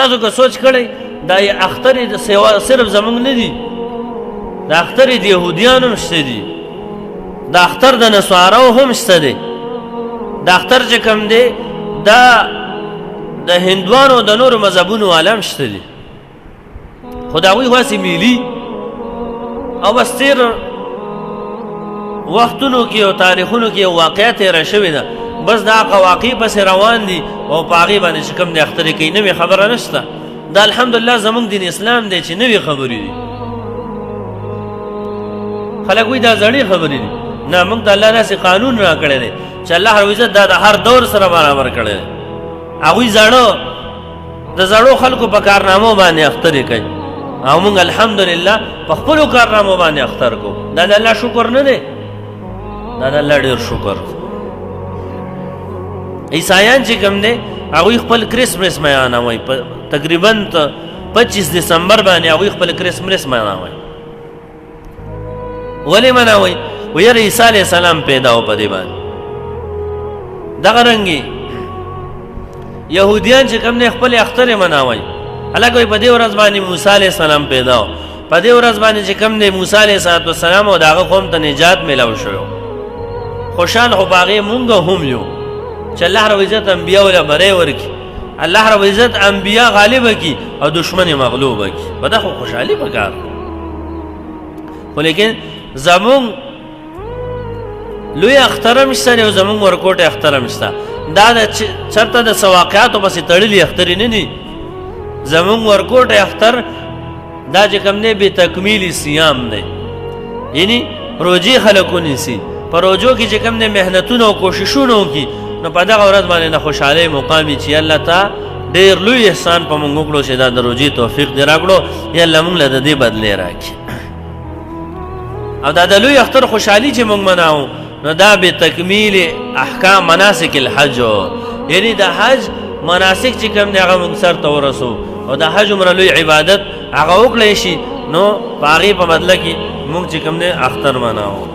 تاسو که سوچ کړئ دا اختر صرف زمونږ نه دي، دا اختر د یهودیانو هم شته دي، دا اختر د نصاراو هم شته دی، دا اختر چې کوم دی دا د هندوانو د نورو مذهبونو والا هم شته دي، خو د هغوی خاصې ملي او بس تېر وختونو کې او تاریخونو کې یو واقعه تېره شوې ده، بس دا هغه واقعې پسې روان دي او په هغې باندې چې کوم دی اخترې کوي، نوې خبره نشته. دا الحمدلله زمونږ دین اسلام دی چې نوې خبرې دي. خلک وایي دا زړې خبرې دي، نه موږ ته الله داسې قانون را کړی دی چې الله رب العزت دا د هر دور سره برابر کړی دی. هغوی زړو د زړو خلکو په کارنامو باندې اخترې کوي او موږ الحمدلله په خپلو کارنامو باندې اختر کوو. دا د الله شکر نه دی، دا د الله ډېر شکر. عیسایان چې کوم دی هغوی خپل کرسمس میانوي، تقریبا 25 دسمبر باندې هغوی خپل کرسمس میانوي. ولې مناوي؟ ویره عیسی علیه السلام پیدا و په دې باندې. دغه رنګې یهودیان چې کوم دی خپل اختر مناوي، هلکه وایي په دې ورځ باندې موسی علیه السلام پیدا و، په دې ورځ باندې چې کوم دی موسی علیه السلام او د هغه قوم ته نجات میلاو شوی. خوشحال خو په هغې مونږ هم یو چې الله رب العزت انبیا وله بری ورکړي، الله رب العزت انبیا غالبه کړي او دشمن یې مغلوبه کړي، په دا خو خوشحالي پکار. خو لیکن زمونږ لوی اختر هم شته دی او زمونږ ورکوټی اختر هم شته. دا د چېرته د څه واقعاتو پسې تړلي اخترې نه دي. زمونږ ورکوټی اختر دا چې کوم دی بې تکمیلي صیام دی، یعنی روجې خلک ونیسي، په روجو کې چې کوم دی محنتونه او کوششونه وکړي، نو په دغه ورځ باندې د خوشحالۍ مقام چې الله ته ډېر لوی احسان په موږ وکړو چې دا د روجې توفیق دې راکړو، یا الله موږ له د دې بدلې راکړي. او دا د لوی اختر خوشحالي چې موږ مناو نو دا به تکمیل احکام مناسک الحج، یعنی د حج مناسک چې کوم دی هغه موږ سر ته ورسو او د حج عمره لوی عبادت هغه وکړی شي، نو په هغې په بدله کې موږ چې کوم دی اختر مناو.